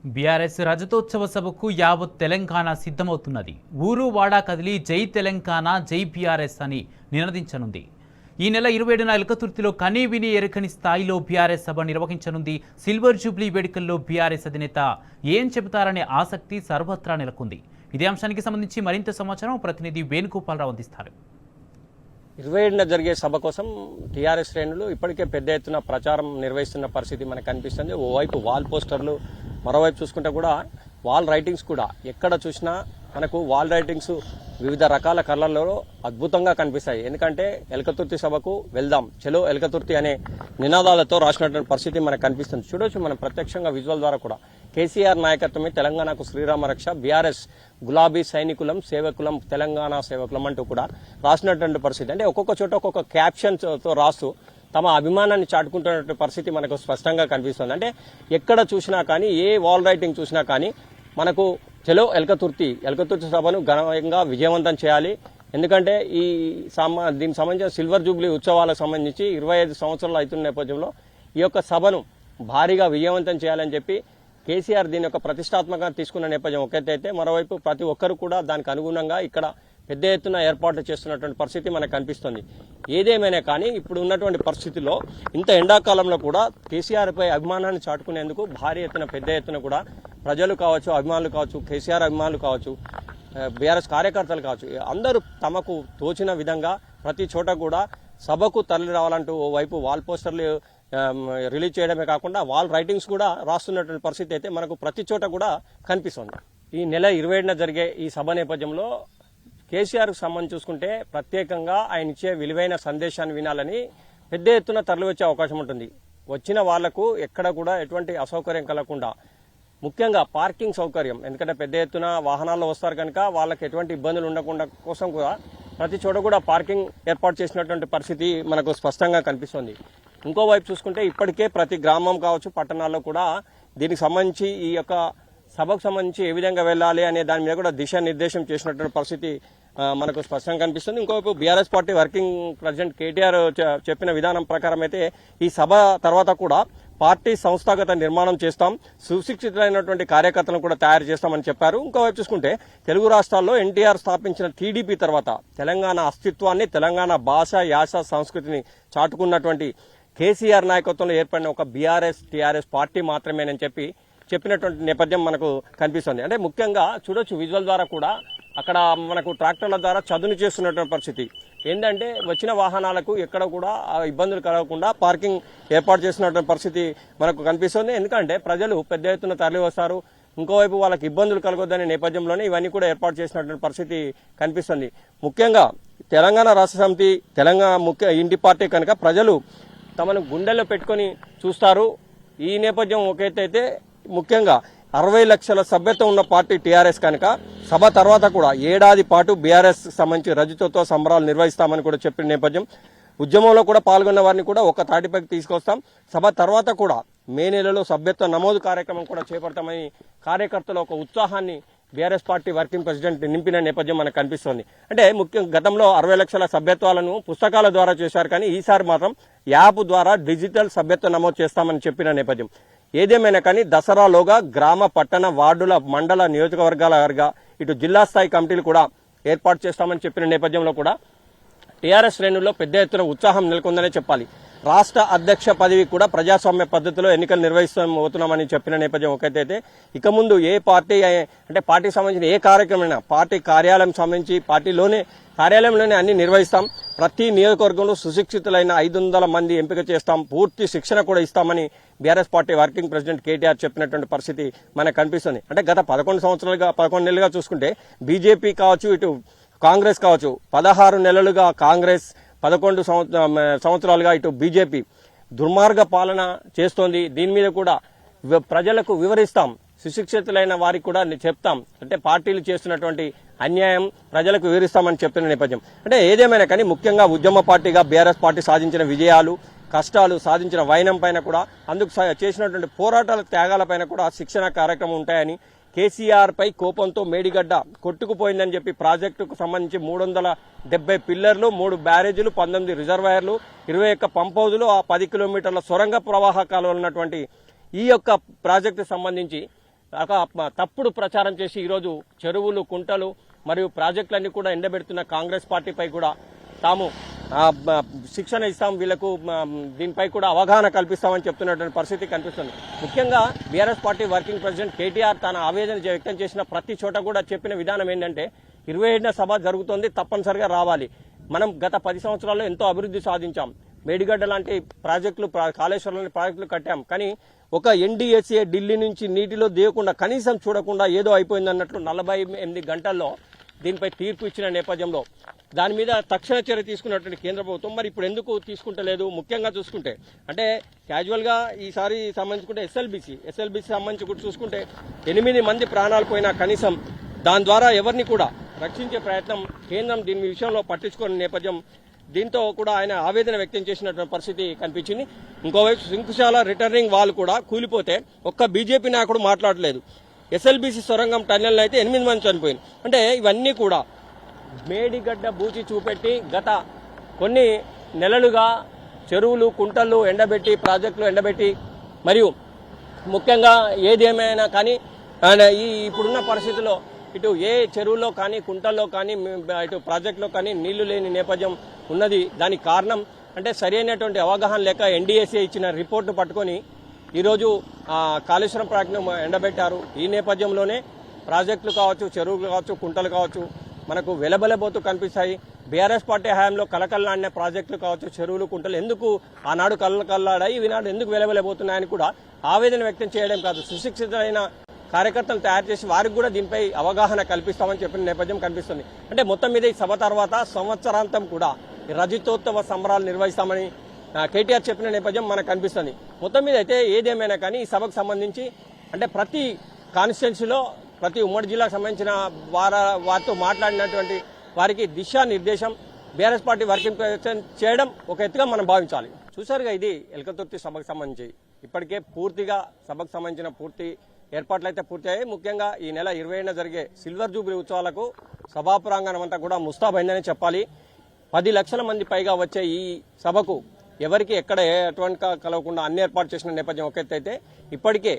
BRS రజతోత్సవ సభకు యావత్ తెలంగాణ సిద్ధమవుతున్నది. ఊరు వాడా కదిలి జై తెలంగాణ జై బీఆర్ఎస్ అని నినదించనుంది. ఈ నెల 27న ఎలకతుర్తిలో కనీ విని ఎరకని స్థాయిలో బీఆర్ఎస్ సభ నిర్వహించనుంది. సిల్వర్ జూబ్లీ వేడుకల్లో బీఆర్ఎస్ అధినేత ఏం చెబుతారనే ఆసక్తి సర్వత్రా నెలకొంది. ఇదే అంశానికి సంబంధించి మరింత సమాచారం ప్రతినిధి వేణుగోపాలరావు అందిస్తారు. 27న జరిగే సభ కోసం టీఆర్ఎస్ శ్రేణులు ఇప్పటికే పెద్ద ఎత్తున ప్రచారం నిర్వహిస్తున్న పరిస్థితి మనకు కనిపిస్తుంది. ఓవైపు వాల్ పోస్టర్లు, మరోవైపు చూసుకుంటే కూడా వాల్ రైటింగ్స్ కూడా ఎక్కడ చూసినా మనకు వాల్ రైటింగ్స్ వివిధ రకాల కలర్లలో అద్భుతంగా కనిపిస్తాయి. ఎందుకంటే ఎలకతుర్తి సభకు వెళ్దాం, చలో ఎలకతుర్తి అనే నినాదాలతో రాసినటువంటి పరిస్థితి మనకు కనిపిస్తుంది. చూడొచ్చు మనం ప్రత్యక్షంగా విజువల్ ద్వారా కూడా. కేసీఆర్ నాయకత్వమే తెలంగాణకు శ్రీరామ రక్ష, బీఆర్ఎస్ గులాబీ సైనికులం సేవకులం తెలంగాణ సేవకులం అంటూ కూడా రాసినటువంటి పరిస్థితి. అంటే ఒక్కొక్క చోట ఒక్కొక్క క్యాప్షన్తో రాస్తూ తమ అభిమానాన్ని చాటుకుంటున్న పరిస్థితి మనకు స్పష్టంగా కనిపిస్తుంది. అంటే ఎక్కడ చూసినా కానీ, ఏ వాల్ రైటింగ్ చూసినా కానీ మనకు చలో ఎలకతుర్తి సభను ఘనంగా విజయవంతం చేయాలి. ఎందుకంటే దీనికి సంబంధించిన సిల్వర్ జూబ్లీ ఉత్సవాలకు సంబంధించి 25 సంవత్సరాలు అవుతున్న నేపథ్యంలో ఈ యొక్క సభను భారీగా విజయవంతం చేయాలని చెప్పి కేసీఆర్ దీని యొక్క ప్రతిష్టాత్మకంగా తీసుకున్న నేపథ్యం ఒకటైతే, మరోవైపు ప్రతి ఒక్కరు కూడా దానికి అనుగుణంగా ఇక్కడ పెద్ద ఎత్తున ఏర్పాట్లు చేస్తున్నటువంటి పరిస్థితి మనకు కనిపిస్తుంది. ఏదేమైనా కానీ ఇప్పుడు ఉన్నటువంటి పరిస్థితుల్లో ఇంత ఎండాకాలంలో కూడా కేసీఆర్ పై అభిమానాన్ని చాటుకునేందుకు భారీ ఎత్తున పెద్ద ఎత్తున కూడా ప్రజలు కావచ్చు, అభిమానులు కావచ్చు, కేసీఆర్ అభిమానులు కావచ్చు, బీఆర్ఎస్ కార్యకర్తలు కావచ్చు, అందరూ తమకు తోచిన విధంగా ప్రతి చోట కూడా సభకు తరలి రావాలంటూ ఓవైపు వాల్ పోస్టర్లు రిలీజ్ చేయడమే కాకుండా వాల్ రైటింగ్స్ కూడా రాస్తున్నటువంటి పరిస్థితి అయితే మనకు ప్రతి చోట కూడా కనిపిస్తుంది. ఈ నెల 27న జరిగే ఈ సభ నేపథ్యంలో కేసీఆర్కు సంబంధించి చూసుకుంటే ప్రత్యేకంగా ఆయన ఇచ్చే విలువైన సందేశాన్ని వినాలని పెద్ద ఎత్తున తరలివచ్చే అవకాశం ఉంటుంది. వచ్చిన వాళ్లకు ఎక్కడ కూడా ఎటువంటి అసౌకర్యం కలగకుండా, ముఖ్యంగా పార్కింగ్ సౌకర్యం, ఎందుకంటే పెద్ద ఎత్తున వాహనాల్లో వస్తారు కనుక వాళ్ళకి ఎటువంటి ఇబ్బందులు ఉండకుండా కోసం కూడా ప్రతి చోట కూడా పార్కింగ్ ఏర్పాటు చేసినటువంటి పరిస్థితి మనకు స్పష్టంగా కనిపిస్తుంది. ఇంకోవైపు చూసుకుంటే ఇప్పటికే ప్రతి గ్రామం కావచ్చు, పట్టణాల్లో కూడా దీనికి సంబంధించి ఈ యొక్క సభకు సంబంధించి ఏ విధంగా వెళ్ళాలి అనే దాని మీద కూడా దిశానిర్దేశం చేసినటువంటి పరిస్థితి మనకు స్పష్టంగా కనిపిస్తుంది. ఇంకోవైపు BRS party working president KTR చెప్పిన విధానం ప్రకారం అయితే ఈ సభ తర్వాత కూడా పార్టీ సంస్థాగత నిర్మాణం చేస్తాం, సుశిక్షితులైనటువంటి కార్యకర్తలను కూడా తయారు చేస్తామని చెప్పారు. ఇంకోవైపు చూసుకుంటే తెలుగు రాష్ట్రాల్లో ఎన్టీఆర్ స్థాపించిన టీడీపీ తర్వాత తెలంగాణ అస్తిత్వాన్ని, తెలంగాణ భాష, యాస, సంస్కృతిని చాటుకున్నటువంటి కేసీఆర్ నాయకత్వంలో ఏర్పడిన ఒక బీఆర్ఎస్ టీఆర్ఎస్ పార్టీ మాత్రమేనని చెప్పినటువంటి నేపథ్యం మనకు కనిపిస్తుంది. అంటే ముఖ్యంగా చూడొచ్చు విజువల్ ద్వారా కూడా అక్కడ మనకు ట్రాక్టర్ల ద్వారా చదును చేస్తున్నటువంటి పరిస్థితి. ఏంటంటే వచ్చిన వాహనాలకు ఎక్కడ కూడా ఇబ్బందులు కలగకుండా పార్కింగ్ ఏర్పాటు చేస్తున్నటువంటి పరిస్థితి మనకు కనిపిస్తుంది. ఎందుకంటే ప్రజలు పెద్ద ఎత్తున తరలి వస్తారు, ఇంకోవైపు వాళ్ళకి ఇబ్బందులు కలగొద్దనే నేపథ్యంలోనే ఇవన్నీ కూడా ఏర్పాటు చేసినటువంటి పరిస్థితి కనిపిస్తుంది. ముఖ్యంగా తెలంగాణ రాష్ట్ర సమితి, తెలంగాణ ముఖ్య ఇంటి పార్టీ కనుక ప్రజలు తమను గుండెల్లో పెట్టుకుని చూస్తారు. ఈ నేపథ్యం ఒకటైతే ముఖ్యంగా 60 లక్షల సభ్యత్వం ఉన్న పార్టీ టీఆర్ఎస్ కనుక సభ తర్వాత కూడా ఏడాది పాటు బీఆర్ఎస్ సంబంధించి రజతోత్సవ సంబరాలు నిర్వహిస్తామని కూడా చెప్పిన నేపథ్యం. ఉద్యమంలో కూడా పాల్గొన్న వారిని కూడా ఒక తాటిపైకి తీసుకొస్తాం. సభ తర్వాత కూడా మే నెలలో సభ్యత్వ నమోదు కార్యక్రమం కూడా చేపడతామని కార్యకర్తలు ఒక ఉత్సాహాన్ని బీఆర్ఎస్ పార్టీ వర్కింగ్ ప్రెసిడెంట్ నింపిన నేపథ్యం మనకు కనిపిస్తోంది. అంటే ముఖ్యంగా గతంలో 60 లక్షల సభ్యత్వాలను పుస్తకాల ద్వారా చేశారు, కానీ ఈసారి మాత్రం యాప్ ద్వారా డిజిటల్ సభ్యత్వ నమోదు చేస్తామని చెప్పిన నేపథ్యం. ఏదేమైనా కానీ దసరాలోగా గ్రామ, పట్టణ, వార్డుల, మండల, నియోజకవర్గాల వారిగా ఇటు జిల్లా స్థాయి కమిటీలు కూడా ఏర్పాటు చేస్తామని చెప్పిన నేపథ్యంలో కూడా టీఆర్ఎస్ శ్రేణుల్లో పెద్ద ఎత్తున ఉత్సాహం నెలకొందనే చెప్పాలి. రాష్ట్ర అధ్యక్ష పదవి కూడా ప్రజాస్వామ్య పద్ధతిలో ఎన్నికలు నిర్వహిస్తున్నామని చెప్పిన నేపథ్యం ఒకటైతే, ఇక ముందు ఏ పార్టీ అంటే పార్టీకి సంబంధించిన ఏ కార్యక్రమమైనా పార్టీ కార్యాలయం సంబంధించి పార్టీలోనే కార్యాలయంలోనే అన్ని నిర్వహిస్తాం. ప్రతి నియోజకవర్గంలో సుశిక్షితులైన 500 మంది ఎంపిక చేస్తాం, పూర్తి శిక్షణ కూడా ఇస్తామని BRS party working president KTR చెప్పినటువంటి పరిస్థితి మనకు కనిపిస్తుంది. అంటే గత 11 నెలలుగా చూసుకుంటే బీజేపీ కావచ్చు, ఇటు కాంగ్రెస్ కావచ్చు, 16 నెలలుగా కాంగ్రెస్, 11 సంవత్సరాలుగా ఇటు బీజేపీ దుర్మార్గ పాలన చేస్తోంది. దీని మీద కూడా ప్రజలకు వివరిస్తాం, సుశిక్షితులైన వారికి కూడా చెప్తాం, అంటే పార్టీలు చేస్తున్నటువంటి అన్యాయం ప్రజలకు వివరిస్తామని చెప్పిన నేపథ్యం. అంటే ఏదేమైనా కానీ ముఖ్యంగా ఉద్యమ పార్టీగా బీఆర్ఎస్ పార్టీ సాధించిన విజయాలు, కష్టాలు, సాధించిన వైనం పైన కూడా, అందుకు చేసినటువంటి పోరాటాల త్యాగాలపైన కూడా శిక్షణ కార్యక్రమం ఉంటాయని, కేసీఆర్ పై కోపంతో మేడిగడ్డ కొట్టుకుపోయిందని చెప్పి ప్రాజెక్టుకు సంబంధించి 370 పిల్లర్లు, 3 బ్యారేజీలు, 19 రిజర్వాయర్లు, 21 పంప్ హౌజులు, ఆ 10 కిలోమీటర్ల సొరంగ ప్రవాహ కాలువలు ఉన్నటువంటి ఈ యొక్క ప్రాజెక్టు సంబంధించి తప్పుడు ప్రచారం చేసి ఈరోజు చెరువులు, కుంటలు మరియు ప్రాజెక్టులన్నీ కూడా ఎండబెడుతున్న కాంగ్రెస్ పార్టీపై కూడా తాము శిక్షణ ఇస్తాం, వీళ్లకు దీనిపై కూడా అవగాహన కల్పిస్తామని చెప్తున్నటువంటి పరిస్థితి కనిపిస్తుంది. ముఖ్యంగా BRS party working president KTR తన ఆవేదన వ్యక్తం చేసిన ప్రతి చోట కూడా చెప్పిన విధానం ఏంటంటే 27న సభ జరుగుతోంది, తప్పనిసరిగా రావాలి. మనం గత 10 సంవత్సరాల్లో ఎంతో అభివృద్ధి సాధించాం. మేడిగడ్డ లాంటి ప్రాజెక్టులు, కాళేశ్వరం లాంటి ప్రాజెక్టులు కట్టాం. కానీ ఒక ఎన్డీఎస్ఏ ఢిల్లీ నుంచి నీటిలో దిగకుండా, కనీసం చూడకుండా ఏదో అయిపోయిందన్నట్లు 48 గంటల్లో దీనిపై తీర్పు ఇచ్చిన నేపథ్యంలో దాని మీద తక్షణ చర్య తీసుకున్నటువంటి కేంద్ర ప్రభుత్వం మరి ఇప్పుడు ఎందుకు తీసుకుంటలేదు? ముఖ్యంగా చూసుకుంటే అంటే క్యాజువల్ గా ఈసారి సంబంధించుకుంటే ఎస్ఎల్బీసీ సంబంధించి కూడా చూసుకుంటే 8 మంది ప్రాణాలు పోయినా కనీసం దాని ద్వారా ఎవరిని కూడా రక్షించే ప్రయత్నం కేంద్రం దీని విషయంలో పట్టించుకున్న నేపథ్యం, దీంతో కూడా ఆయన ఆవేదన వ్యక్తం చేసినటువంటి పరిస్థితి కనిపించింది. ఇంకోవైపు శంకుశాల రిటర్నింగ్ వాల్ కూడా కూలిపోతే ఒక్క బీజేపీ నాయకుడు మాట్లాడలేదు. ఎస్ఎల్బీసీ సొరంగం టన్నెల్ అయితే 8 మంది చనిపోయింది. అంటే ఇవన్నీ కూడా మేడిగడ్డ బూచి చూపెట్టి గత కొన్ని నెలలుగా చెరువులు, కుంటలు ఎండబెట్టి, ప్రాజెక్టులు ఎండబెట్టి, మరియు ముఖ్యంగా ఏదేమైనా కానీ ఈ ఇప్పుడున్న పరిస్థితుల్లో ఇటు ఏ చెరువుల్లో కానీ, కుంటల్లో కానీ, ఇటు ప్రాజెక్టులో కానీ నీళ్లు లేని నేపథ్యం ఉన్నది. దానికి కారణం అంటే సరైనటువంటి అవగాహన లేక ఎన్డీఎస్ఏ ఇచ్చిన రిపోర్టు పట్టుకొని ఈరోజు కాళేశ్వరం ప్రాజెక్టును ఎండబెట్టారు. ఈ నేపథ్యంలోనే ప్రాజెక్టులు కావచ్చు, చెరువులు కావచ్చు, కుంటలు కావచ్చు మనకు వెలబెలబోతూ కనిపిస్తాయి. బీఆర్ఎస్ పార్టీ హయాంలో కలకల్లాడిన ప్రాజెక్టులు కావచ్చు, చెరువులు, కుంటలు ఎందుకు ఆనాడు కలకల్లాడాయి, ఈనాడు ఎందుకు వెలబెలబోతున్నాయని కూడా ఆవేదన వ్యక్తం చేయడం కాదు, సుశిక్షితమైన కార్యకర్తలు తయారు చేసి వారికి కూడా దీనిపై అవగాహన కల్పిస్తామని చెప్పిన నేపథ్యం కనిపిస్తుంది. అంటే మొత్తం మీద ఈ సభ తర్వాత సంవత్సరాంతం కూడా రజతోత్సవ సంబరాలు నిర్వహిస్తామని కేటీఆర్ చెప్పిన నేపథ్యం మనకు కనిపిస్తుంది. మొత్తం మీద అయితే ఏదేమైనా కానీ ఈ సభకు సంబంధించి అంటే ప్రతి కాన్స్టిట్యున్సీలో ప్రతి ఉమ్మడి జిల్లాకు సంబంధించిన వారితో మాట్లాడినటువంటి వారికి దిశానిర్దేశం బీఆర్ఎస్ పార్టీ వర్కింగ్ ప్రెసిడెంట్ చేయడం ఒక ఎత్తుగా మనం భావించాలి. చూసారుగా ఇది ఎల్కతుర్తి సభకు సంబంధించి ఇప్పటికే పూర్తిగా సభకు సంబంధించిన పూర్తి ఏర్పాట్లు అయితే పూర్తయ్యాయి. ముఖ్యంగా ఈ నెల 20న జరిగే సిల్వర్ జూబ్లీ ఉత్సవాలకు సభా ప్రాంగణం అంతా కూడా ముస్తాబైందని చెప్పాలి. 10 లక్షల మంది పైగా వచ్చే ఈ సభకు ఎవరికి ఎక్కడ ఎటువంటి కలవకుండా అన్ని ఏర్పాటు చేసిన నేపథ్యం ఒక ఎత్తు అయితే, ఇప్పటికే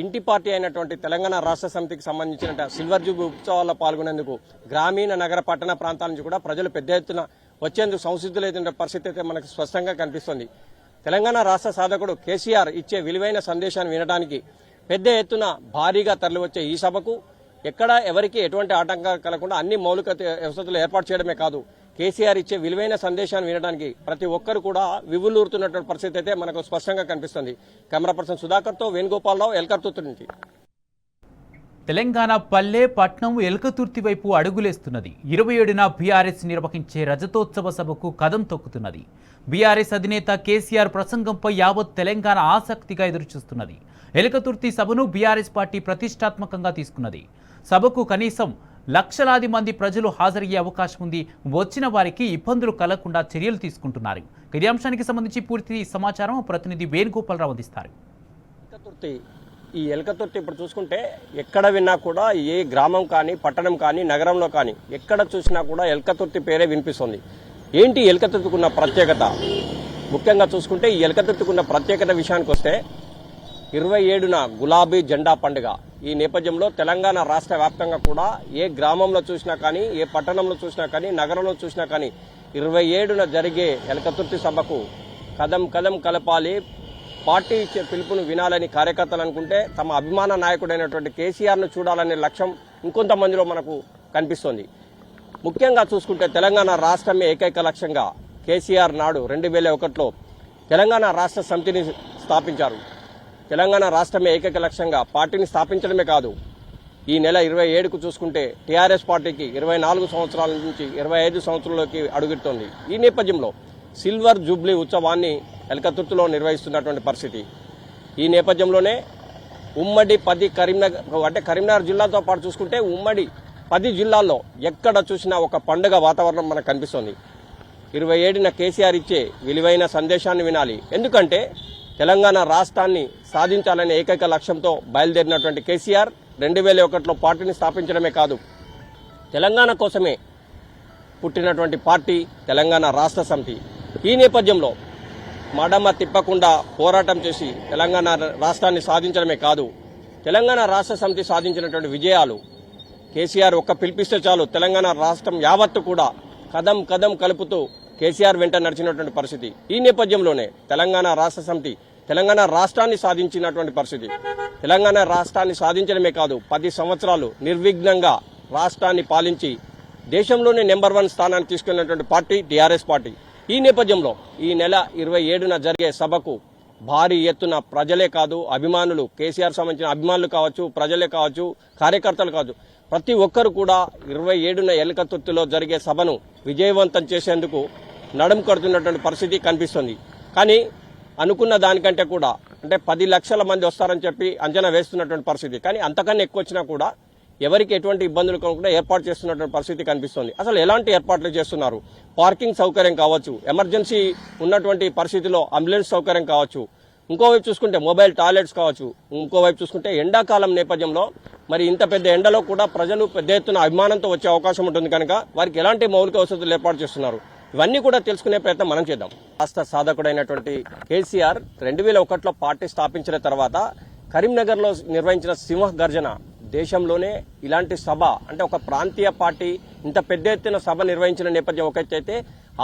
ఇంటి పార్టీ అయినటువంటి తెలంగాణ రాష్ట్ర సమితికి సంబంధించిన సిల్వర్ జూబ్లీ ఉత్సవాల్లో పాల్గొనేందుకు గ్రామీణ, నగర, పట్టణ ప్రాంతాల నుంచి కూడా ప్రజలు పెద్ద ఎత్తున వచ్చేందుకు సంసిద్ధులైన పరిస్థితి అయితే మనకు స్పష్టంగా కనిపిస్తుంది. తెలంగాణ రాష్ట్ర సాధకుడు కేసీఆర్ ఇచ్చే విలువైన సందేశాన్ని వినడానికి పెద్ద ఎత్తున భారీగా తరలివచ్చే ఈ సభకు ఎక్కడ ఎవరికి ఎటువంటి ఆటంకాలు కలగకుండా అన్ని మౌలిక వసతులు ఏర్పాటు చేయడమే కాదు, కేసీఆర్ ఇచ్చే విలువైన సందేశాన్ని వినడానికి ప్రతి ఒక్కరు కూడా వివులూరుతున్నటువంటి పరిస్థితి అయితే మనకు స్పష్టంగా కనిపిస్తుంది. కెమెరా పర్సన్ సుధాకర్తో వేణుగోపాలరావు, ఎల్కతుర్తి నుంచి. తెలంగాణ పల్లె పట్నం ఎల్కతుర్తి వైపు అడుగులేస్తున్నది. 27న బీఆర్ఎస్ నిర్వహించే రజతోత్సవ సభకు కదం తొక్కుతున్నది. బీఆర్ఎస్ అధినేత కేసీఆర్ ప్రసంగంపై యావత్ తెలంగాణ ఆసక్తిగా ఎదురుచూస్తున్నది. ఎల్కతుర్తి సభను బీఆర్ఎస్ పార్టీ ప్రతిష్టాత్మకంగా తీసుకున్నది. సభకు కనీసం లక్షలాది మంది ప్రజలు హాజరయ్యే అవకాశం ఉంది. వచ్చిన వారికి ఇబ్బందులు కలగకుండా చర్యలు తీసుకుంటున్నారు. ఇదే అంశానికి సంబంధించి పూర్తి సమాచారం ప్రతినిధి వేణుగోపాలరావు అందిస్తారు. ఈ ఎల్కతుర్తి ఇప్పుడు చూసుకుంటే ఎక్కడ విన్నా కూడా ఏ గ్రామం కానీ, పట్టణం కానీ, నగరంలో కానీ ఎక్కడ చూసినా కూడా ఎల్కతుర్తి పేరే వినిపిస్తుంది. ఏంటి ఎల్కతుర్తికున్న ప్రత్యేకత? ముఖ్యంగా చూసుకుంటే ఈ ఎల్కతుర్తికున్న ప్రత్యేకత విషయానికి వస్తే 27న గులాబీ జెండా పండుగ. ఈ నేపథ్యంలో తెలంగాణ రాష్ట్ర వ్యాప్తంగా కూడా ఏ గ్రామంలో చూసినా కానీ, ఏ పట్టణంలో చూసినా కానీ, నగరంలో చూసినా కానీ 27న జరిగే ఎల్కతుర్తి సభకు కదం కదం కలపాలి, పార్టీ ఇచ్చే పిలుపును వినాలని కార్యకర్తలు అనుకుంటే తమ అభిమాన నాయకుడైనటువంటి కేసీఆర్ను చూడాలనే లక్ష్యం ఇంకొంతమందిలో మనకు కనిపిస్తోంది. ముఖ్యంగా చూసుకుంటే తెలంగాణ రాష్ట్రమే ఏకైక లక్ష్యంగా కేసీఆర్ నాడు 2001లో తెలంగాణ రాష్ట్ర సమితిని స్థాపించారు. తెలంగాణ రాష్ట్రమే ఏకైక లక్ష్యంగా పార్టీని స్థాపించడమే కాదు, ఈ నెల 27కు చూసుకుంటే టీఆర్ఎస్ పార్టీకి 24 సంవత్సరాల నుంచి 25 సంవత్సరాల్లోకి అడుగుతోంది. ఈ నేపథ్యంలో సిల్వర్ జూబ్లీ ఉత్సవాన్ని ఎల్కతుర్తిలో నిర్వహిస్తున్నటువంటి పరిస్థితి. ఈ నేపథ్యంలోనే ఉమ్మడి 10 కరీంనగర్ జిల్లాతో పాటు చూసుకుంటే ఉమ్మడి 10 జిల్లాల్లో ఎక్కడ చూసినా ఒక పండుగ వాతావరణం మనకు కనిపిస్తోంది. 27న కేసీఆర్ ఇచ్చే విలువైన సందేశాన్ని వినాలి. ఎందుకంటే తెలంగాణ రాష్ట్రాన్ని సాధించాలనే ఏకైక లక్ష్యంతో బయలుదేరినటువంటి కేసీఆర్ 2001లో పార్టీని స్థాపించడమే కాదు, తెలంగాణ కోసమే పుట్టినటువంటి పార్టీ తెలంగాణ రాష్ట్ర సమితి. ఈ నేపథ్యంలో మడమ తిప్పకుండా పోరాటం చేసి తెలంగాణ రాష్ట్రాన్ని సాధించడమే కాదు, తెలంగాణ రాష్ట్ర సమితి సాధించినటువంటి విజయాలు, కేసీఆర్ ఒక్క పిలిపిస్తే చాలు తెలంగాణ రాష్ట్రం యావత్తు కూడా కదం కదం కలుపుతూ కేసీఆర్ వెంట నడిచినటువంటి పరిస్థితి. ఈ నేపథ్యంలోనే తెలంగాణ రాష్ట్ర సమితి తెలంగాణ రాష్ట్రాన్ని సాధించినటువంటి పరిస్థితి. తెలంగాణ రాష్ట్రాన్ని సాధించడమే కాదు, 10 సంవత్సరాలు నిర్విఘ్నంగా రాష్ట్రాన్ని పాలించి దేశంలోనే నెంబర్ 1 స్థానాన్ని తీసుకున్నటువంటి పార్టీ టీఆర్ఎస్ పార్టీ. ఈ నేపథ్యంలో ఈ నెల 27న జరిగే సభకు భారీ ఎత్తున ప్రజలే కాదు, అభిమానులు, కేసీఆర్ సంబంధించిన అభిమానులు కావచ్చు, ప్రజలే కావచ్చు, కార్యకర్తలు కావచ్చు, ప్రతి ఒక్కరు కూడా 27న ఎలకతుర్తిలో జరిగే సభను విజయవంతం చేసేందుకు నడుం కడుతున్నటువంటి పరిస్థితి కనిపిస్తుంది. కానీ అనుకున్న దానికంటే కూడా అంటే 10 లక్షల మంది వస్తారని చెప్పి అంచనా వేస్తున్నటువంటి పరిస్థితి. కానీ అంతకన్నా ఎక్కువ వచ్చినా కూడా ఎవరికి ఎటువంటి ఇబ్బందులు కలగకుండా ఏర్పాటు చేస్తున్నటువంటి పరిస్థితి కనిపిస్తుంది. అసలు ఎలాంటి ఏర్పాట్లు చేస్తున్నారు? పార్కింగ్ సౌకర్యం కావచ్చు, ఎమర్జెన్సీ ఉన్నటువంటి పరిస్థితిలో అంబులెన్స్ సౌకర్యం కావచ్చు, ఇంకోవైపు చూసుకుంటే మొబైల్ టాయిలెట్స్ కావచ్చు, ఇంకోవైపు చూసుకుంటే ఎండాకాలం నేపథ్యంలో మరి ఇంత పెద్ద ఎండలో కూడా ప్రజలు పెద్ద ఎత్తున అభిమానంతో వచ్చే అవకాశం ఉంటుంది కనుక వారికి ఎలాంటి మౌలిక వసతులు ఏర్పాటు చేస్తున్నారు, ఇవన్నీ కూడా తెలుసుకునే ప్రయత్నం మనం చేద్దాం. రాష్ట్ర సాధకుడైనటువంటి కేసీఆర్ 2001లో పార్టీ స్థాపించిన తర్వాత కరీంనగర్లో నిర్వహించిన సింహ గర్జన దేశంలోనే ఇలాంటి సభ అంటే ఒక ప్రాంతీయ పార్టీ ఇంత పెద్ద ఎత్తున సభ నిర్వహించిన నేపథ్యం ఒకటైతే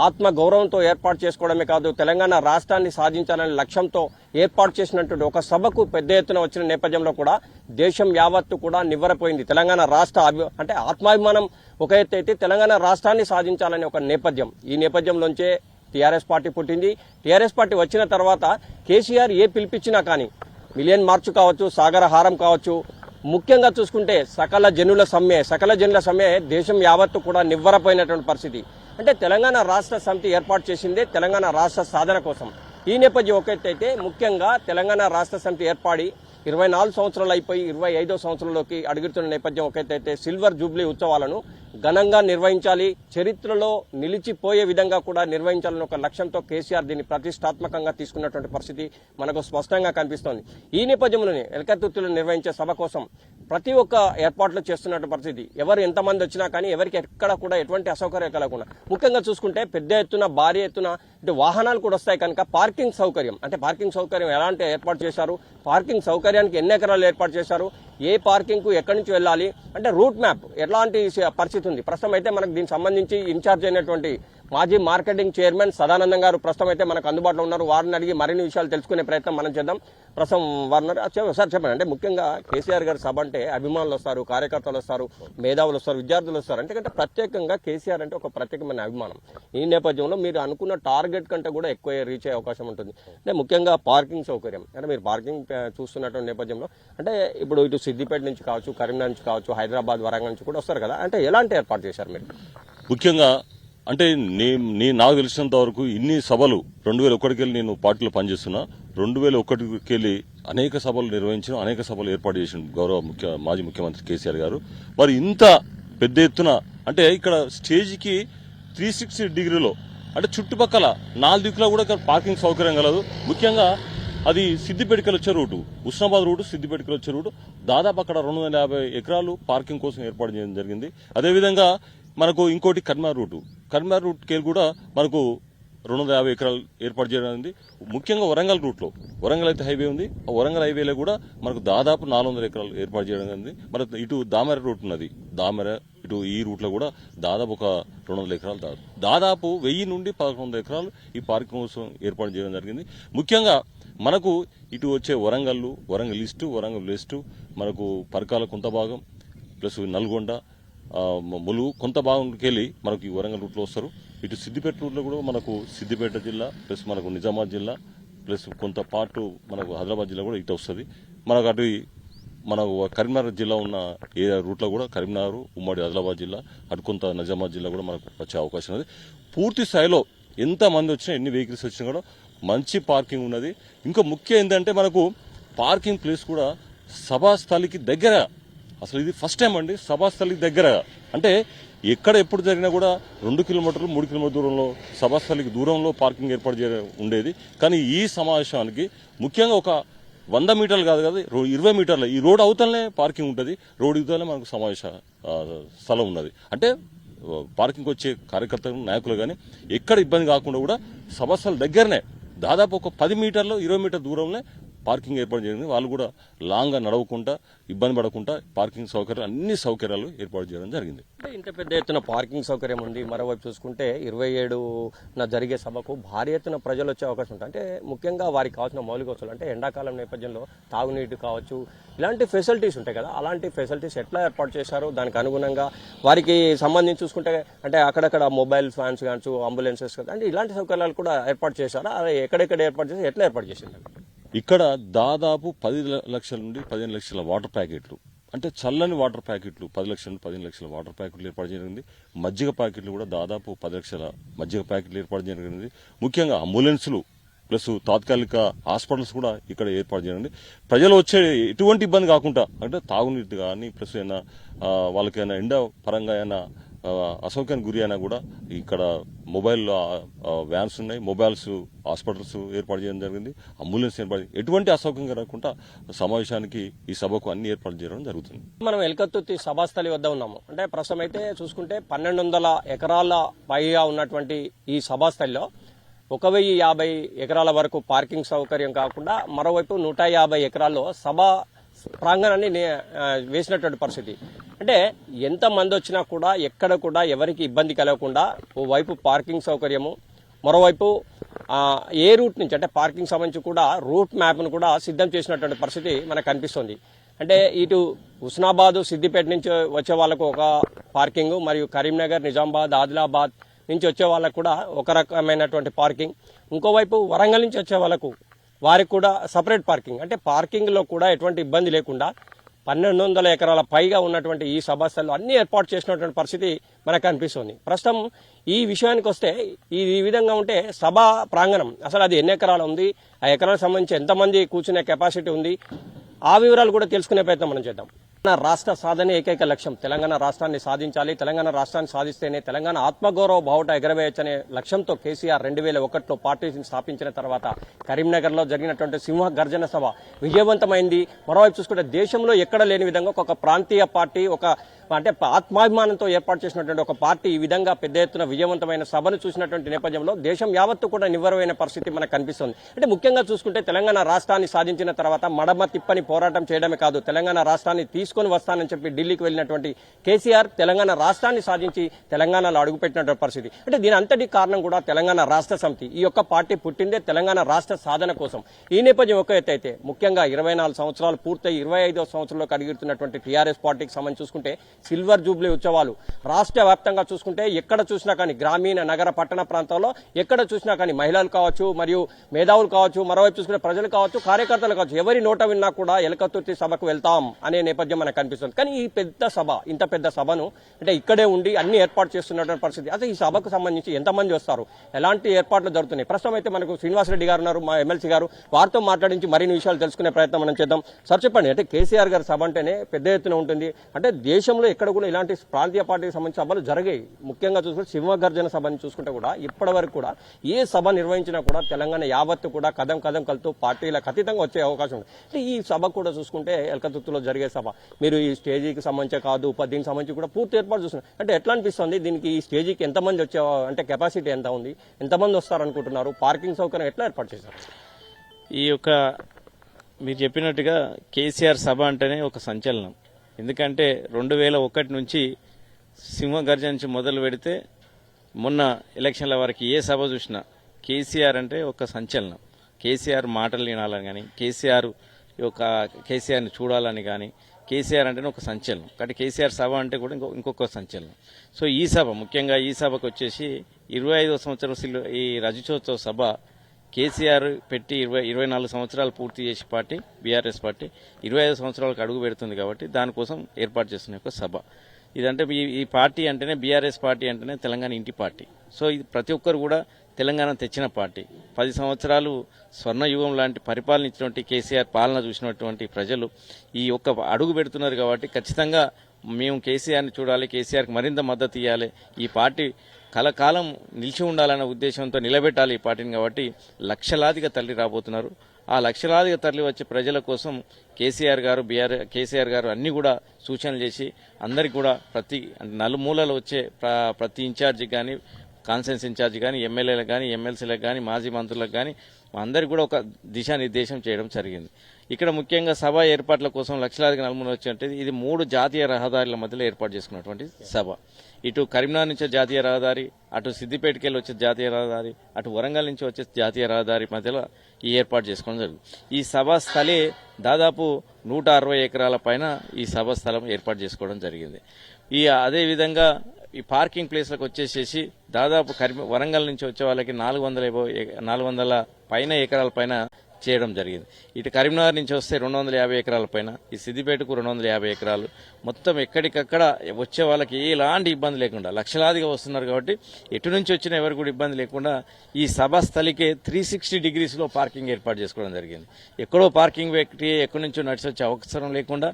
ఆత్మ గౌరవంతో ఏర్పాటు చేసుకోవడమే కాదు, తెలంగాణ రాష్ట్రాన్ని సాధించాలనే లక్ష్యంతో ఏర్పాటు చేసినటువంటి ఒక సభకు పెద్ద ఎత్తున వచ్చిన నేపథ్యంలో కూడా దేశం యావత్తు కూడా నివ్వరపోయింది. తెలంగాణ రాష్ట్ర అంటే ఆత్మాభిమానం ఒక ఎత్తు అయితే తెలంగాణ రాష్ట్రాన్ని సాధించాలనే ఒక నేపథ్యం, ఈ నేపథ్యంలోంచే టీఆర్ఎస్ పార్టీ పుట్టింది. టీఆర్ఎస్ పార్టీ వచ్చిన తర్వాత కేసీఆర్ ఏ పిలిపించినా కానీ మిలియన్ మార్చ్ కావచ్చు, సాగర హారం కావచ్చు, ముఖ్యంగా చూసుకుంటే సకల జనుల సమ్మె దేశం యావత్తు కూడా నివ్వరపోయినటువంటి పరిస్థితి. అంటే తెలంగాణ రాష్ట్ర సమితి ఏర్పాటు చేసిందే తెలంగాణ రాష్ట్ర సాధన కోసం. ఈ నేపథ్యం ఒకటైతే ముఖ్యంగా తెలంగాణ రాష్ట్ర సమితి ఏర్పడి 24 సంవత్సరాలు అయిపోయి 25వ సంవత్సరంలోకి అడుగుతున్న నేపథ్యం ఒకటైతే సిల్వర్ జూబ్లీ ఉత్సవాలను ఘనంగా నిర్వహించాలి, చరిత్రలో నిలిచిపోయే విధంగా కూడా నిర్వహించాలని ఒక లక్ష్యంతో కేసీఆర్ దీన్ని ప్రతిష్టాత్మకంగా తీసుకున్నటువంటి పరిస్థితి మనకు స్పష్టంగా కనిపిస్తోంది. ఈ నేపథ్యంలోనే ఎలకతుర్తిలో నిర్వహించే సభ కోసం ప్రతి ఒక్క ఏర్పాట్లు చేస్తున్నటువంటి పరిస్థితి. ఎవరు ఎంతమంది వచ్చినా కానీ ఎవరికి ఎక్కడ కూడా ఎటువంటి అసౌకర్యం కలగకుండా, ముఖ్యంగా చూసుకుంటే పెద్ద ఎత్తున భారీ ఎత్తున వాహనాలు కూడా వస్తాయి కనుక పార్కింగ్ సౌకర్యం ఎలాంటి ఏర్పాటు చేశారు, పార్కింగ్ సౌకర్యానికి ఎన్ని ఎకరాలు ఏర్పాటు చేశారు, ఏ పార్కింగ్ కు ఎక్కడి నుంచి వెళ్ళాలి అంటే రూట్ మ్యాప్ ఎలాంటి పరిస్థితి ఉంది. ప్రస్తుతం అయితే మనకు దీనికి సంబంధించి ఇన్ఛార్జ్ అయినటువంటి మాజీ మార్కెటింగ్ చైర్మన్ సదానందం గారు ప్రస్తుతం అయితే మనకు అందుబాటులో ఉన్నారు. వారిని అడిగి మరిన్ని విషయాలు తెలుసుకునే ప్రయత్నం మనం చేద్దాం. ప్రస్తుతం వారిని సార్ చెప్పండి, అంటే ముఖ్యంగా కేసీఆర్ గారి సభ అంటే అభిమానులు వస్తారు, కార్యకర్తలు వస్తారు, మేధావులు వస్తారు, విద్యార్థులు వస్తారు, అంటే ప్రత్యేకంగా కేసీఆర్ అంటే ఒక ప్రత్యేకమైన అభిమానం. ఈ నేపథ్యంలో మీరు అనుకున్న టార్గెట్ కంటే కూడా ఎక్కువ రీచ్ అయ్యే అవకాశం ఉంటుంది. అంటే ముఖ్యంగా పార్కింగ్ సౌకర్యం, అంటే మీరు పార్కింగ్ చూస్తున్నటువంటి నేపథ్యంలో అంటే ఇప్పుడు ఇటు సిద్దిపేట నుంచి కావచ్చు, కరీంనగర్ నుంచి కావచ్చు, హైదరాబాద్, వరంగల్ నుంచి కూడా వస్తారు కదా, అంటే ఎలాంటి ఏర్పాటు చేశారు మీరు? ముఖ్యంగా అంటే నాకు తెలిసినంత వరకు ఇన్ని సభలు 2001కి వెళ్ళి నేను పార్టీలో పనిచేస్తున్నా. 2001కి వెళ్ళి అనేక సభలు నిర్వహించిన, అనేక సభలు ఏర్పాటు చేసిన గౌరవ మాజీ ముఖ్యమంత్రి కేసీఆర్ గారు. మరి ఇంత పెద్ద ఎత్తున అంటే ఇక్కడ స్టేజ్కి 360 డిగ్రీలో అంటే చుట్టుపక్కల 4 దిక్కులో కూడా ఇక్కడ పార్కింగ్ సౌకర్యం కలదు. ముఖ్యంగా అది సిద్దిపేటకి వచ్చే రూటు, ఉస్నాబాద్ రూటు, సిద్దిపేటకి వచ్చే రూటు, దాదాపు అక్కడ 250 ఎకరాలు పార్కింగ్ కోసం ఏర్పాటు చేయడం జరిగింది. అదేవిధంగా మనకు ఇంకోటి కరీంనగర్ రూట్కి కూడా మనకు 250 ఎకరాలు ఏర్పాటు చేయడం ఉంది. ముఖ్యంగా వరంగల్ రూట్లో, వరంగల్ అయితే హైవే ఉంది, ఆ వరంగల్ హైవేలో కూడా మనకు దాదాపు 400 ఎకరాలు ఏర్పాటు చేయడం ఉంది. మన ఇటు దామెర రూట్ ఉన్నది, దామెర ఇటు ఈ రూట్లో కూడా దాదాపు ఒక 200 ఎకరాలు దాదాపు 1000 నుండి 1100 ఎకరాలు ఈ పార్కింగ్ కోసం ఏర్పాటు చేయడం జరిగింది. ముఖ్యంగా మనకు ఇటు వచ్చే వరంగల్ ఈస్ట్, వరంగల్ వెస్ట్, మనకు పరకాల కొంత భాగం ప్లస్ నల్గొండ, ములుగు కొంత భాగంకి వెళ్ళి మనకు ఈ వరంగల్ రూట్లో వస్తారు. ఇటు సిద్దిపేట రూట్లో కూడా మనకు సిద్దిపేట జిల్లా ప్లస్ మనకు నిజామాబాద్ జిల్లా ప్లస్ కొంత పార్ట్ మనకు హైదరాబాద్ జిల్లా కూడా ఇటు వస్తుంది. మనకు అటు మనకు కరీంనగర్ జిల్లా ఉన్న ఏ రూట్లో కూడా కరీంనగర్, ఉమ్మడి ఆదిలాబాద్ జిల్లా, అటు కొంత నిజామాబాద్ జిల్లా కూడా మనకు వచ్చే అవకాశం ఉంది. పూర్తి స్థాయిలో ఎంత మంది వచ్చినా, ఎన్ని వెహికల్స్ వచ్చినా కూడా మంచి పార్కింగ్ ఉన్నది. ఇంకా ముఖ్యం ఏంటంటే మనకు పార్కింగ్ ప్లేస్ కూడా సభాస్థలికి దగ్గర, అసలు ఇది ఫస్ట్ టైం అండి సభాస్థలికి దగ్గర. అంటే ఎక్కడ ఎప్పుడు జరిగినా కూడా 2 కిలోమీటర్లు 3 కిలోమీటర్ల దూరంలో సభాస్థలికి దూరంలో పార్కింగ్ ఏర్పాటు చేయడం ఉండేది. కానీ ఈ సమావేశానికి ముఖ్యంగా ఒక 100 మీటర్లు కాదు కదా, 20 మీటర్ల ఈ రోడ్ అవతలనే పార్కింగ్ ఉంటుంది. రోడ్ ఇవతలనే మనకు సమావేశ స్థలం ఉన్నది. అంటే పార్కింగ్ వచ్చే కార్యకర్తలు, నాయకులు కానీ ఎక్కడ ఇబ్బంది కాకుండా కూడా సభాస్థల దగ్గరనే దాదాపు ఒక 10 మీటర్లు 20 మీటర్ దూరంలో పార్కింగ్ ఏర్పాటు జరిగింది. వాళ్ళు కూడా లాంగ్గా నడవకుండా ఇబ్బంది పడకుండా పార్కింగ్ సౌకర్యాలు అన్ని సౌకర్యాలు ఏర్పాటు చేయడం జరిగింది. అంటే ఇంత పెద్ద ఎత్తున పార్కింగ్ సౌకర్యం ఉంది. మరోవైపు చూసుకుంటే 27న జరిగే సభకు భారీ ఎత్తున ప్రజలు వచ్చే అవకాశం ఉంటుంది. అంటే ముఖ్యంగా వారికి కావాల్సిన మౌలిక వసతులు అంటే ఎండాకాలం నేపథ్యంలో తాగునీటి కావచ్చు, ఇలాంటి ఫెసిలిటీస్ ఉంటాయి కదా, అలాంటి ఫెసిలిటీస్ ఎట్లా ఏర్పాటు చేశారు? దానికి అనుగుణంగా వారికి సంబంధించి చూసుకుంటే అంటే అక్కడక్కడ మొబైల్ ఫ్యాన్స్ కావచ్చు, అంబులెన్సెస్ కదా, అంటే ఇలాంటి సౌకర్యాలు కూడా ఏర్పాటు చేశారా? అది ఎక్కడెక్కడ ఏర్పాటు చేసి ఎట్లా ఏర్పాటు చేసింది? ఇక్కడ దాదాపు 10 లక్షల నుండి 15 లక్షల వాటర్ ప్యాకెట్లు, అంటే చల్లని వాటర్ ప్యాకెట్లు 10 లక్షల నుండి 15 లక్షల వాటర్ ప్యాకెట్లు ఏర్పాటు జరిగింది. మజ్జిగ ప్యాకెట్లు కూడా దాదాపు 10 లక్షల మజ్జిగ ప్యాకెట్లు ఏర్పాటు జరిగింది. ముఖ్యంగా అంబులెన్సులు ప్లస్ తాత్కాలిక హాస్పిటల్స్ కూడా ఇక్కడ ఏర్పాటు చేయండి. ప్రజలు వచ్చే ఎటువంటి ఇబ్బంది కాకుండా అంటే తాగునీటి కానీ ప్లస్ అయినా వాళ్ళకైనా ఎండ పరంగా అయినా అసౌకర్యానికి గురి అయినా కూడా ఇక్కడ మొబైల్ వ్యాన్స్ ఉన్నాయి, మొబైల్స్ హాస్పిటల్స్ ఏర్పాటు చేయడం జరిగింది, అంబులెన్స్ ఏర్పాటు, ఎటువంటి అసౌకర్యం రాకుండా సమావేశానికి ఈ సభకు అన్ని ఏర్పాటు చేయడం జరుగుతుంది. మనం ఎల్కతుర్తి సభాస్థలి వద్ద ఉన్నాము. అంటే ప్రస్తుతం అయితే చూసుకుంటే 1200 ఎకరాల పైగా ఉన్నటువంటి ఈ సభాస్థలిలో 1050 ఎకరాల వరకు పార్కింగ్ సౌకర్యం కాకుండా మరోవైపు 150 ఎకరాల్లో సభా ప్రాంగణాన్ని వేసినటువంటి పరిస్థితి. అంటే ఎంత మంది వచ్చినా కూడా ఎక్కడ కూడా ఎవరికి ఇబ్బంది కలగకుండా ఓవైపు పార్కింగ్ సౌకర్యము, మరోవైపు ఏ రూట్ నుంచి అంటే పార్కింగ్ సంబంధించి కూడా రూట్ మ్యాప్ను కూడా సిద్ధం చేసినటువంటి పరిస్థితి మనకు కనిపిస్తుంది. అంటే ఇటు హుస్నాబాద్, సిద్దిపేట నుంచి వచ్చే వాళ్ళకు ఒక పార్కింగ్, మరియు కరీంనగర్, నిజామాబాద్, ఆదిలాబాద్ నుంచి వచ్చే వాళ్ళకు కూడా ఒక రకమైనటువంటి పార్కింగ్, ఇంకోవైపు వరంగల్ నుంచి వచ్చే వాళ్ళకు వారికి కూడా సపరేట్ పార్కింగ్. అంటే పార్కింగ్లో కూడా ఎటువంటి ఇబ్బంది లేకుండా 1200 ఎకరాల పైగా ఉన్నటువంటి ఈ సభాస్థల్లో అన్ని ఏర్పాటు చేసినటువంటి పరిస్థితి మనకు కనిపిస్తుంది. ప్రస్తుతం ఈ విషయానికి వస్తే ఈ విధంగా ఉంటే సభా ప్రాంగణం అసలు అది ఎన్ని ఎకరాలు ఉంది, ఆ ఎకరాలకు సంబంధించి ఎంతమంది కూర్చునే కెపాసిటీ ఉంది, ఆ వివరాలు కూడా తెలుసుకునే ప్రయత్నం మనం చేద్దాం. రాష్ట్ర సాధనే ఏకైక లక్ష్యం. తెలంగాణ రాష్ట్రాన్ని సాధించాలి, తెలంగాణ రాష్ట్రాన్ని సాధిస్తేనే తెలంగాణ ఆత్మగౌరవ బావుట ఎగరవేయచ్చనే లక్ష్యంతో కేసీఆర్ 2001లో పార్టీని స్థాపించిన తర్వాత కరీంనగర్లో జరిగినటువంటి సింహ గర్జన సభ విజయవంతమైంది. మరోవైపు చూసుకుంటే దేశంలో ఎక్కడ లేని విధంగా ఒక ప్రాంతీయ పార్టీ, ఒక అంటే ఆత్మాభిమానంతో ఏర్పాటు చేసినటువంటి ఒక పార్టీ ఈ విధంగా పెద్ద ఎత్తున విజయవంతమైన సభను చూసినటువంటి నేపథ్యంలో దేశం యావత్తు కూడా నివ్వరమైన పరిస్థితి మనకు కనిపిస్తుంది. అంటే ముఖ్యంగా చూసుకుంటే తెలంగాణ రాష్ట్రాన్ని సాధించిన తర్వాత మడమ తిప్పని పోరాటం చేయడమే కాదు, తెలంగాణ రాష్ట్రాన్ని తీసుకొని వస్తానని చెప్పి ఢిల్లీకి వెళ్ళినటువంటి కేసీఆర్ తెలంగాణ రాష్ట్రాన్ని సాధించి తెలంగాణలో అడుగుపెట్టినటువంటి పరిస్థితి. అంటే దీని అంతటి కారణం కూడా తెలంగాణ రాష్ట్ర సమితి. ఈ యొక్క పార్టీ పుట్టిందే తెలంగాణ రాష్ట్ర సాధన కోసం. ఈ నేపథ్యం ఒక ఎత్తు అయితే ముఖ్యంగా 24 సంవత్సరాలు పూర్తయి 25వ సంవత్సరంలో అడుగుతున్నటువంటి టీఆర్ఎస్ పార్టీకి సంబంధించి చూసుకుంటే సిల్వర్ జూబ్లీ ఉత్సవాలు రాష్ట్ర వ్యాప్తంగా చూసుకుంటే ఎక్కడ చూసినా కానీ గ్రామీణ, నగర, పట్టణ ప్రాంతాల్లో ఎక్కడ చూసినా కానీ మహిళలు కావచ్చు, మరియు మేధావులు కావచ్చు, మరోవైపు చూసుకుంటే ప్రజలు కావచ్చు, కార్యకర్తలు కావచ్చు, ఎవరి నోట విన్నా కూడా ఎలకతుర్తి సభకు వెళ్తాం అనే నేపథ్యం మనకు కనిపిస్తుంది. కానీ ఈ పెద్ద సభ, ఇంత పెద్ద సభను అంటే ఇక్కడే ఉండి అన్ని ఏర్పాటు చేస్తున్నటువంటి పరిస్థితి. అసలు ఈ సభకు సంబంధించి ఎంతమంది వస్తారు, ఎలాంటి ఏర్పాట్లు జరుగుతున్నాయి? ప్రస్తుతం అయితే మనకు శ్రీనివాసరెడ్డి గారు ఉన్నారు, మా ఎమ్మెల్సీ గారు, వారితో మాట్లాడించి మరిన్ని విషయాలు తెలుసుకునే ప్రయత్నం మనం చేద్దాం. సార్ చెప్పండి, అంటే కేసీఆర్ గారి సభ అంటేనే పెద్ద ఎత్తున ఉంటుంది. అంటే దేశంలో ఎక్కడ కూడా ఇలాంటి ప్రాంతీయ పార్టీకి సంబంధించిన సభలు జరిగాయి. ముఖ్యంగా చూసుకుంటే సింహగర్జన సభని చూసుకుంటే కూడా ఇప్పటి వరకు కూడా ఏ సభ నిర్వహించినా కూడా తెలంగాణ యావత్తు కూడా కదం కలుతూ పార్టీలకు అతీతంగా వచ్చే అవకాశం ఉంది. అంటే ఈ సభ కూడా చూసుకుంటే ఎల్కతుర్తిలో జరిగే సభ, మీరు ఈ స్టేజీకి సంబంధించి కాదు, దీనికి సంబంధించి కూడా పూర్తి ఏర్పాటు చూస్తున్నారు. అంటే ఎట్లా అనిపిస్తుంది దీనికి, ఈ స్టేజీకి ఎంతమంది వచ్చే అంటే కెపాసిటీ ఎంత ఉంది, ఎంతమంది వస్తారనుకుంటున్నారు, పార్కింగ్ సౌకర్యం ఎట్లా ఏర్పాటు చేశారు? ఈ యొక్క మీరు చెప్పినట్టుగా కేసీఆర్ సభ అంటేనే ఒక సంచలనం. ఎందుకంటే 2001 నుంచి సింహగర్జన నుంచి మొదలు పెడితే మొన్న ఎలక్షన్ల వరకు ఏ సభ చూసినా కేసీఆర్ అంటే ఒక సంచలనం. కేసీఆర్ మాటలు వినాలని కానీ, కేసీఆర్ని చూడాలని కానీ, కేసీఆర్ అంటేనే ఒక సంచలనం. కాబట్టి కేసీఆర్ సభ అంటే కూడా ఇంకొక సంచలనం. సో ఈ సభ ముఖ్యంగా ఈ సభకు వచ్చేసి 25వ సంవత్సరం ఈ రజతోత్సవ సభ కేసీఆర్ పెట్టి 24 సంవత్సరాలు పూర్తి చేసి పార్టీ బీఆర్ఎస్ పార్టీ 25 సంవత్సరాలకు అడుగు పెడుతుంది. కాబట్టి దానికోసం ఏర్పాటు చేస్తున్న ఒక సభ ఇదంటే ఈ పార్టీ అంటేనే బీఆర్ఎస్ పార్టీ అంటేనే తెలంగాణ ఇంటి పార్టీ. సో ఇది ప్రతి ఒక్కరు కూడా తెలంగాణ తెచ్చిన పార్టీ. 10 సంవత్సరాలు స్వర్ణయుగం లాంటి పరిపాలన ఇచ్చినటువంటి కేసీఆర్ పాలన చూసినటువంటి ప్రజలు ఈ ఒక్క అడుగు పెడుతున్నారు. కాబట్టి ఖచ్చితంగా మేము కేసీఆర్ని చూడాలి, కేసీఆర్కి మరింత మద్దతు ఇవ్వాలి, ఈ పార్టీ కలకాలం నిలిచి ఉండాలన్న ఉద్దేశంతో నిలబెట్టాలి ఈ పార్టీని. కాబట్టి లక్షలాదిగా తరలి రాబోతున్నారు. ఆ లక్షలాదిగా తరలి వచ్చే ప్రజల కోసం కేసీఆర్ గారు అన్ని కూడా సూచనలు చేసి అందరికి కూడా ప్రతి నలుమూలలో వచ్చే ప్రతి ఇన్ఛార్జికి కానీ, కాన్ఫరెన్స్ ఇన్ఛార్జి కానీ, ఎమ్మెల్యేలకు కానీ, ఎమ్మెల్సీలకు కానీ, మాజీ మంత్రులకు కానీ అందరికి కూడా ఒక దిశానిర్దేశం చేయడం జరిగింది. ఇక్కడ ముఖ్యంగా సభ ఏర్పాట్ల కోసం లక్షలాదిగా నలుమూలలు వచ్చినట్టు ఇది 3 జాతీయ రహదారుల మధ్యలో ఏర్పాటు చేసుకున్నటువంటి సభ. ఇటు కరీంనగర్ నుంచి జాతీయ రహదారి, అటు సిద్దిపేటకి వెళ్ళి వచ్చే జాతీయ రహదారి, అటు వరంగల్ నుంచి వచ్చే జాతీయ రహదారి మధ్యలో ఈ ఏర్పాటు చేసుకోవడం జరిగింది. ఈ సభా స్థలే దాదాపు 160 ఎకరాల పైన ఈ సభా స్థలం ఏర్పాటు చేసుకోవడం జరిగింది. అదేవిధంగా ఈ పార్కింగ్ ప్లేస్లకు వచ్చేసేసి దాదాపు వరంగల్ నుంచి వచ్చే వాళ్ళకి 400 పైన ఎకరాల పైన చేయడం జరిగింది. ఇటు కరీంనగర్ నుంచి వస్తే 250 ఎకరాల పైన, ఈ సిద్దిపేటకు 250 ఎకరాలు, మొత్తం ఎక్కడికక్కడ వచ్చే వాళ్ళకి ఎలాంటి ఇబ్బంది లేకుండా లక్షలాదిగా వస్తున్నారు కాబట్టి ఎటు నుంచి వచ్చినా ఎవరు కూడా ఇబ్బంది లేకుండా ఈ సభా స్థలికే 360 డిగ్రీస్లో పార్కింగ్ ఏర్పాటు చేసుకోవడం జరిగింది. ఎక్కడో పార్కింగ్ వ్యక్తి ఎక్కడి నుంచో నడిచి వచ్చే అవసరం లేకుండా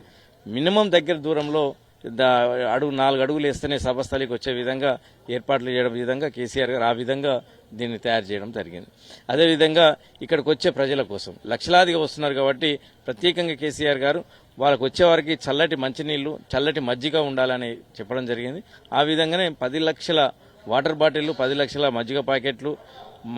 మినిమం దగ్గర దూరంలో 4 అడుగులు వేస్తేనే సభస్థలికి వచ్చే విధంగా ఏర్పాట్లు చేయడం విధంగా కేసీఆర్ గారు ఆ విధంగా దీన్ని తయారు చేయడం జరిగింది. అదేవిధంగా ఇక్కడికి వచ్చే ప్రజల కోసం లక్షలాదిగా వస్తున్నారు కాబట్టి ప్రత్యేకంగా కేసీఆర్ గారు వాళ్ళకు వచ్చేవారికి చల్లటి మంచినీళ్లు, చల్లటి మజ్జిగ ఉండాలని చెప్పడం జరిగింది. ఆ విధంగానే 10 లక్షల వాటర్ బాటిళ్లు, 10 లక్షల మజ్జిగ ప్యాకెట్లు,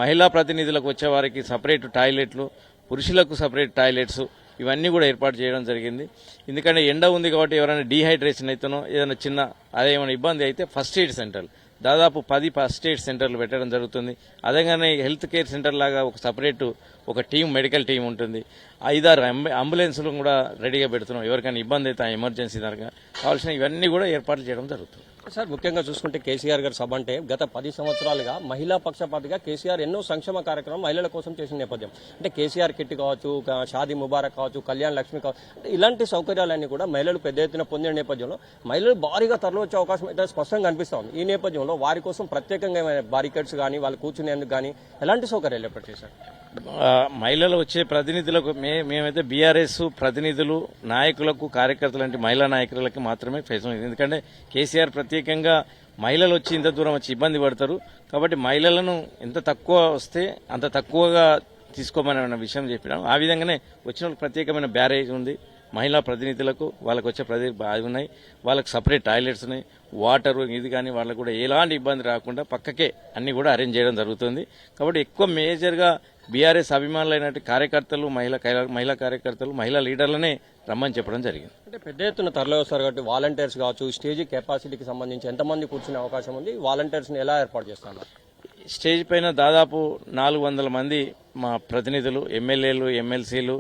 మహిళా ప్రతినిధులకు వచ్చేవారికి సపరేట్ టాయిలెట్లు, పురుషులకు సపరేట్ టాయిలెట్స్ ఇవన్నీ కూడా ఏర్పాటు చేయడం జరిగింది. ఎందుకంటే ఎండ ఉంది కాబట్టి ఎవరైనా డీహైడ్రేషన్ అయితేనో ఏదైనా చిన్న అదేమైనా ఇబ్బంది అయితే ఫస్ట్ ఎయిడ్ సెంటర్లు దాదాపు 10 ఫస్ట్ ఎయిడ్ సెంటర్లు పెట్టడం జరుగుతుంది. అదేగానే హెల్త్ కేర్ సెంటర్ లాగా ఒక సపరేట్ ఒక టీం, మెడికల్ టీం ఉంటుంది. 5-6 అంబులెన్స్లు కూడా రెడీగా పెడుతున్నాం. ఎవరికైనా ఇబ్బంది అయితే ఎమర్జెన్సీ దాకా కావాల్సిన ఇవన్నీ కూడా ఏర్పాట్లు చేయడం జరుగుతుంది. సార్, ముఖ్యంగా చూసుకుంటే కేసీఆర్ గారి సభ అంటే గత 10 సంవత్సరాలుగా మహిళా పక్షపాతిగా కేసీఆర్ ఎన్నో సంక్షేమ కార్యక్రమం మహిళల కోసం చేసిన నేపథ్యం. అంటే కేసీఆర్ కిట్ కావచ్చు, షాదీ ముబారక్ కావచ్చు, కళ్యాణ్ లక్ష్మి కావచ్చు, అంటే ఇలాంటి సౌకర్యాలన్నీ కూడా మహిళలు పెద్ద ఎత్తున పొందిన నేపథ్యంలో మహిళలు భారీగా తరలివచ్చే అవకాశం అయితే స్పష్టంగా కనిపిస్తా ఉంది. ఈ నేపథ్యంలో వారి కోసం ప్రత్యేకంగా బారికేడ్స్ కానీ వాళ్ళు కూర్చునేందుకు కానీ ఎలాంటి సౌకర్యాలు ఏర్పాటు చేశారు? మహిళలు వచ్చే ప్రతినిధులకు మేమైతే బీఆర్ఎస్ ప్రతినిధులు, నాయకులకు, కార్యకర్తలు అంటే మహిళా నాయకులకి మాత్రమే ఫేస్. ఎందుకంటే కేసీఆర్ ప్రత్యేకంగా మహిళలు వచ్చి ఇంత దూరం వచ్చి ఇబ్బంది పడతారు కాబట్టి మహిళలను ఎంత తక్కువ వస్తే అంత తక్కువగా తీసుకోమని విషయం చెప్పినాం. ఆ విధంగానే వచ్చిన వాళ్ళకి ప్రత్యేకమైన బ్యారేజ్ ఉంది. మహిళా ప్రతినిధులకు వాళ్ళకు వచ్చే బావి ఉన్నాయి, వాళ్ళకి సపరేట్ టాయిలెట్స్ ఉన్నాయి, వాటర్ ఇది కానీ వాళ్ళకు కూడా ఎలాంటి ఇబ్బంది రాకుండా పక్కకే అన్ని కూడా అరేంజ్ చేయడం జరుగుతుంది. కాబట్టి ఎక్కువ మేజర్గా బీఆర్ఎస్ అభిమానులైన కార్యకర్తలు, మహిళా కార్యకర్తలు, మహిళా లీడర్లనే రమ్మని చెప్పడం జరిగింది. అంటే పెద్ద ఎత్తున తరలి వస్తారు కాబట్టి వాలంటీర్స్ కావచ్చు, స్టేజ్ కెపాసిటీకి సంబంధించి ఎంతమంది కూర్చునే అవకాశం ఉంది, వాలంటీర్స్ని ఎలా ఏర్పాటు చేస్తున్నారు? స్టేజ్ పైన దాదాపు 400 మంది మా ప్రతినిధులు, ఎమ్మెల్యేలు, ఎమ్మెల్సీలు,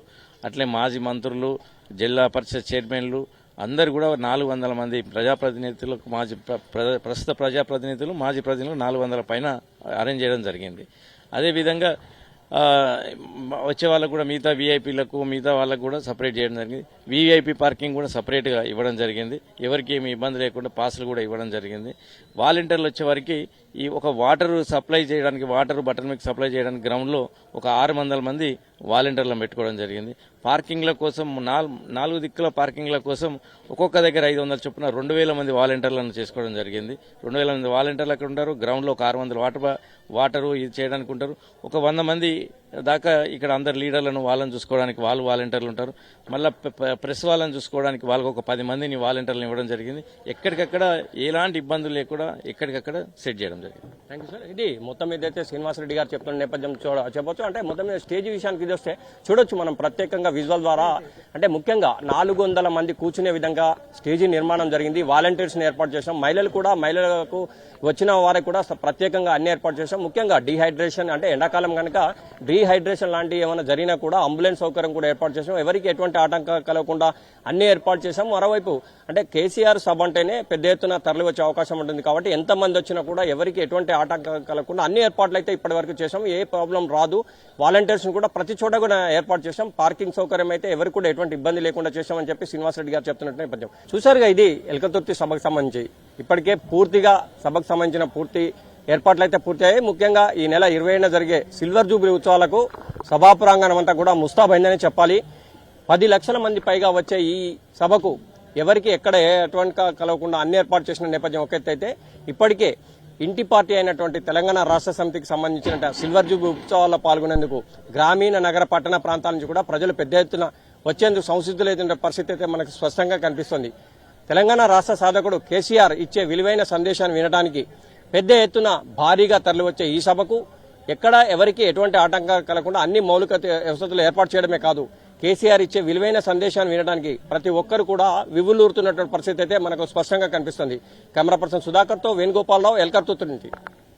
అట్లే మాజీ మంత్రులు, జిల్లా పరిషత్ చైర్మన్లు అందరు కూడా 400 మంది ప్రజాప్రతినిధులకు, ప్రస్తుత ప్రజాప్రతినిధులు, మాజీ ప్రతినిధులు 400 పైన అరేంజ్ చేయడం జరిగింది. అదేవిధంగా వచ్చే వాళ్ళకు కూడా మిగతా వీఐపీలకు, మిగతా వాళ్ళకు కూడా సపరేట్ చేయడం జరిగింది. వీఐపీ పార్కింగ్ కూడా సపరేట్గా ఇవ్వడం జరిగింది. ఎవరికి ఏమి ఇబ్బంది లేకుండా పాసులు కూడా ఇవ్వడం జరిగింది. వాలంటీర్లు వచ్చేవారికి ఈ ఒక వాటర్ సప్లై చేయడానికి, వాటర్ బటర్ మిల్క్ సప్లై చేయడానికి గ్రౌండ్లో ఒక 600 మంది వాలంటీర్లను పెట్టుకోవడం జరిగింది. పార్కింగ్ల కోసం 4 దిక్కుల పార్కింగ్ల కోసం ఒక్కొక్క దగ్గర 500 చొప్పున 2000 మంది వాలంటీర్లను చేసుకోవడం జరిగింది. 2000 మంది వాలంటీర్లు అక్కడ ఉంటారు. గ్రౌండ్లో ఒక 600 వాటరు ఇది చేయడానికి ఉంటారు. ఒక 100 మంది దాకా ఇక్కడ అందరు లీడర్లను వాళ్ళని చూసుకోవడానికి వాళ్ళు వాలంటీర్లు ఉంటారు. మళ్ళీ ప్రెస్ వాళ్ళని చూసుకోవడానికి వాళ్ళకు ఒక 10 మందిని వాలంటీర్లను ఇవ్వడం జరిగింది. ఎక్కడికక్కడ ఎలాంటి ఇబ్బందులు లేకుండా ఎక్కడికక్కడ సెట్ చేయడం జరిగింది. Thank you sir. ఇది మొత్తం ఏదైతే శ్రీనివాసరెడ్డి గారు చెప్తున్న నేపథ్యం చెప్పొచ్చు. అంటే మొత్తం మీద స్టేజ్ విషయానికి ఇది వస్తే చూడొచ్చు మనం ప్రత్యేకంగా విజువల్ ద్వారా. అంటే ముఖ్యంగా 400 మంది కూర్చునే విధంగా స్టేజీ నిర్మాణం జరిగింది. వాలంటీర్స్ ని ఏర్పాటు చేశాం. మహిళలకు వచ్చిన వారికి కూడా ప్రత్యేకంగా అన్ని ఏర్పాటు చేశాం. ముఖ్యంగా డీహైడ్రేషన్ అంటే ఎండాకాలం కనుక డీహైడ్రేషన్ లాంటివి ఏమైనా జరిగినా కూడా అంబులెన్స్ సౌకర్యం కూడా ఏర్పాటు చేశాం. ఎవరికి ఎటువంటి ఆటంకం కలగకుండా అన్ని ఏర్పాటు చేశాం. మరోవైపు అంటే కేసీఆర్ సభ అంటేనే పెద్ద ఎత్తున తరలి వచ్చే అవకాశం ఉంటుంది కాబట్టి ఎంతమంది వచ్చినా కూడా ఎవరికి ఎటువంటి ఆటంకం కలగకుండా అన్ని ఏర్పాట్లు అయితే ఇప్పటి వరకు చేశాం. ఏ ప్రాబ్లం రాదు. వాలంటీర్స్ కూడా ప్రతి చోట కూడా ఏర్పాటు చేశాం. పార్కింగ్ సౌకర్యం అయితే ఎవరికి కూడా ఎటువంటి ఇబ్బంది లేకుండా చేశామని చెప్పి శ్రీనివాసరెడ్డి గారు చెప్తున్నట్టు నేపథ్యం చూసారుగా. ఇది ఎల్కతుర్తి సభకు సంబంధించి ఇప్పటికే పూర్తిగా సభకు సంబంధించిన పూర్తి ఏర్పాట్లు అయితే పూర్తయ్యాయి. ముఖ్యంగా ఈ నెల 20న జరిగే సిల్వర్ జూబ్లీ ఉత్సవాలకు సభా ప్రాంగణం అంతా కూడా ముస్తాబైందని చెప్పాలి. 10 లక్షల మంది పైగా వచ్చే ఈ సభకు ఎవరికి ఎక్కడ ఎటువంటి కలవకుండా అన్ని ఏర్పాటు చేసిన నేపథ్యం ఒక ఎత్తు అయితే ఇప్పటికే ఇంటి పార్టీ అయినటువంటి తెలంగాణ రాష్ట్ర సమితికి సంబంధించిన సిల్వర్ జూబ్లీ ఉత్సవాల్లో పాల్గొనేందుకు గ్రామీణ నగర పట్టణ ప్రాంతాల నుంచి కూడా ప్రజలు పెద్ద ఎత్తున వచ్చేందుకు సంసిద్ధులైన పరిస్థితి అయితే మనకు స్పష్టంగా కనిపిస్తుంది. తెలంగాణ రాష్ట్ర సాధకుడు కేసీఆర్ ఇచ్చే విలువైన సందేశాన్ని వినడానికి పెద్ద ఎత్తున భారీగా తరలివచ్చే ఈ సభకు ఎక్కడ ఎవరికి ఎటువంటి ఆటంకాలు కలగకుండా అన్ని మౌలిక వసతులు ఏర్పాటు చేయడమే కాదు, కేసీఆర్ ఇచ్చే విలువైన సందేశాన్ని వినడానికి ప్రతి ఒక్కరు కూడా వివులూరుతున్నటువంటి పరిస్థితి అయితే మనకు స్పష్టంగా కనిపిస్తుంది. కెమెరా పర్సన్ సుధాకర్తో వేణుగోపాలరావు, ఎల్కర్తూతు నుంచి.